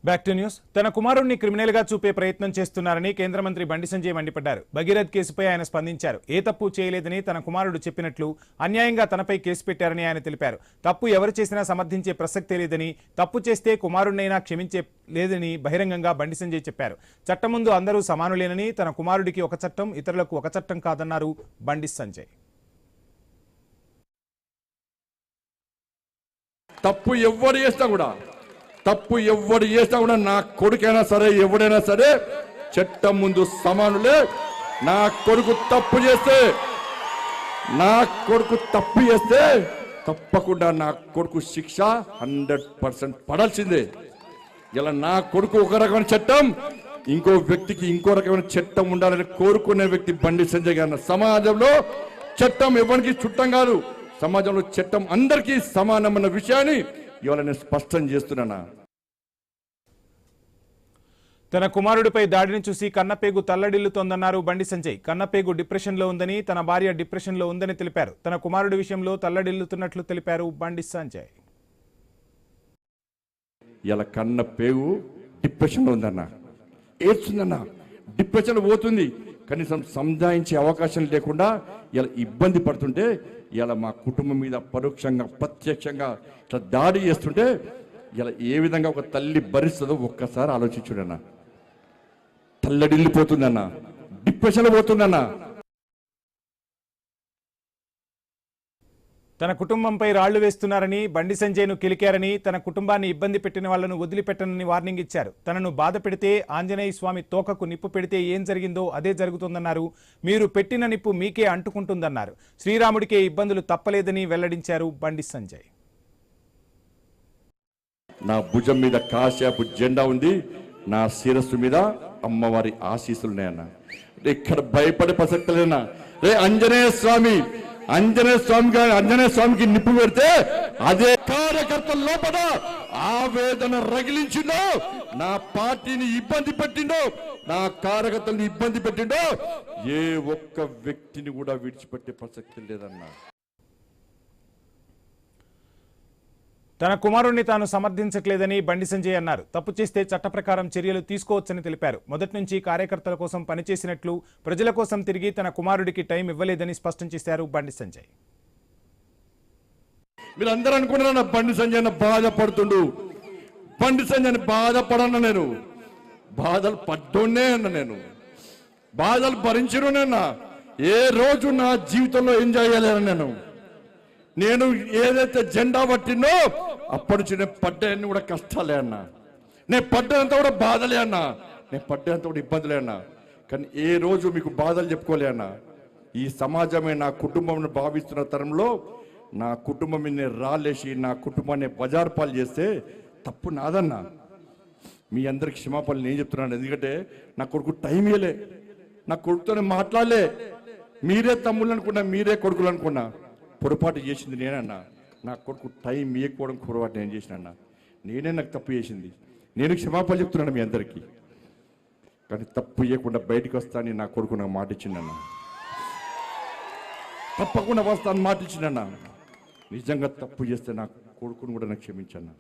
Back to news. తన కుమారుణ్ణి criminal గా చూపే ప్రయత్నం చేస్తున్నారని కేంద్ర మంత్రి బండి సంజయ్ మండిపడ్డారు. భగీరథ్ కేసుపై ఆయన స్పందించారు. ఏ తప్పు చేయలేదని తన కుమారుడు చెప్పినట్లు అన్యాయంగా తనపై కేసు పెట్టారని ఆయన తెలిపారు. తప్పు ఎవరు చేసినా సమర్థించే ప్రసక్తే లేదని, తప్పు చేస్తే కుమారుడినైనా క్షమించే లేదని బహిరంగంగా బండి సంజయ్ చెప్పారు. చట్టం ముందు అందరూ సమానులేనని, తన కుమారుడికి ఒక చట్టం, ఇతరులకు ఒక చట్టం కాదన్నారు బండి సంజయ్. తప్పు ఎవరు చేస్తా కూడా నా కొడుకైనా సరే ఎవడైనా సరే చట్టం ముందు సమానులే. నా కొడుకు తప్పు చేస్తే తప్పకుండా నా కొడుకు శిక్ష 100% పడాల్సిందే. ఇలా నా కొడుకు ఒక రకమైన చట్టం, ఇంకో వ్యక్తికి ఇంకో రకమైన చట్టం ఉండాలని కోరుకునే వ్యక్తి బండి సంజయ్ గారు. సమాజంలో చట్టం ఎవరికి చుట్టం కాదు, సమాజంలో చట్టం అందరికీ సమానమన్న విషయాన్ని ఇవాళ నేను స్పష్టం చేస్తున్నానా. తన కుమారుడిపై దాడిని చూసి కన్నపేగు తల్లడిల్లుతోందన్నారు బండి సంజయ్. కన్నపేగు డిప్రెషన్లో ఉందని, తన భార్య డిప్రెషన్లో ఉందని తెలిపారు. తన కుమారుడి విషయంలో తల్లడిల్లుతున్నట్లు తెలిపారు బండి సంజయ్. ఇలా కన్నపేగు డిప్రెషన్లో ఉందన్న, ఏడ్చుందన్న, డిప్రెషన్ పోతుంది, కనీసం సంజాయించే అవకాశం లేకుండా ఇలా ఇబ్బంది పడుతుంటే, ఇలా మా కుటుంబం మీద పరోక్షంగా ప్రత్యక్షంగా ఇట్లా దాడి చేస్తుంటే ఇలా ఏ విధంగా ఒక తల్లి భరిస్తుందో ఒక్కసారి ఆలోచించుడన్నా. తల్లడిల్లిపోతుందన్న, డిప్రెషన్ పోతుందన్న. తన కుటుంబంపై రాళ్లు వేస్తున్నారని, బండి సంజయ్ను కిలికారని, తన కుటుంబాన్ని ఇబ్బంది పెట్టిన వాళ్లను వదిలిపెట్టనని వార్నింగ్ ఇచ్చారు. తనను బాధ పెడితే, ఆంజనేయ స్వామి తోకకు నిప్పు పెడితే ఏం జరిగిందో అదే జరుగుతుందన్నారు. మీరు పెట్టిన నిప్పు మీకే అంటుకుంటుందన్నారు. శ్రీరాముడికే ఇబ్బందులు తప్పలేదని వెల్లడించారు బండి సంజయ్. నా భుజం మీద కాశాపు జెండా ఉంది, నా శిరస్సు మీద అమ్మవారి ఆశీస్సులున్నాయన్న. ఇక్కడ భయపడే ప్రసక్తి లేనా. రే ఆంజనేయ స్వామికి నిప్పు పెడితే అదే కార్యకర్తల లోపల ఆవేదన రగిలించిండో, నా పార్టీని ఇబ్బంది పెట్టిండో, నా కార్యకర్తలను ఇబ్బంది పెట్టిండో, ఏ ఒక్క వ్యక్తిని కూడా విడిచిపెట్టే ప్రసక్తి లేదన్నా. తన కుమారుణ్ణి తాను సమర్థించట్లేదని బండి సంజయ్ అన్నారు. తప్పు చేస్తే చట్ట ప్రకారం చర్యలు తీసుకోవచ్చని తెలిపారు. మొదటి నుంచి కార్యకర్తల కోసం పనిచేసినట్లు, ప్రజల కోసం తిరిగి తన కుమారుడికి టైం ఇవ్వలేదని స్పష్టం చేశారు బండి సంజయ్. మీరు అందరూ అనుకున్నారా బండి సంజయ్ బాధపడుతుండు, బండి సంజయ్ బాధపడన్నా, నేను బాధలు పడ్డోనే అన్న, నేను బాధలు భరించరునన్నా. ఏ రోజు నా జీవితంలో ఎంజాయ్ చేయలేను. నేను ఏదైతే జెండా పట్టినో అప్పటి నుంచి నేను పడ్డాయన్ని కూడా కష్టాలే అన్నా, నేను పడ్డంత కూడా బాధలే అన్నా, నేను పడ్డంత కూడా ఇబ్బందులే అన్నా. కానీ ఏ రోజు మీకు బాధలు చెప్పుకోలే అన్నా. ఈ సమాజమే నా కుటుంబం భావిస్తున్న తరంలో నా కుటుంబం మీద రాలేసి నా కుటుంబాన్ని బజారు పాలు చేస్తే తప్పు నాదన్నా. మీ అందరికి క్షమాపణలు నేను చెప్తున్నాను. ఎందుకంటే నా కొడుకు టైం ఇవ్వలే, నా కొడుకుతోనే మాట్లాడలే. మీరే తమ్ముళ్ళు అనుకున్నా, మీరే కొడుకులు అనుకున్నా, పొరపాటు చేసింది నేనన్నా. నా కొడుకు టైం ఇవ్వకపోవడం పొరపాటు నేను చేసినన్నా. నేనే నాకు తప్పు చేసింది, నేను క్షమాపణ చెప్తున్నాను మీ అందరికీ. కానీ తప్పు ఇవ్వకుండా బయటకు వస్తానని నా కొడుకు నాకు మాట ఇచ్చిందన్నా. తప్పకుండా వస్తాను మాట ఇచ్చిందన్నా. నిజంగా తప్పు చేస్తే నా కొడుకును కూడా నాకు క్షమించన్నా.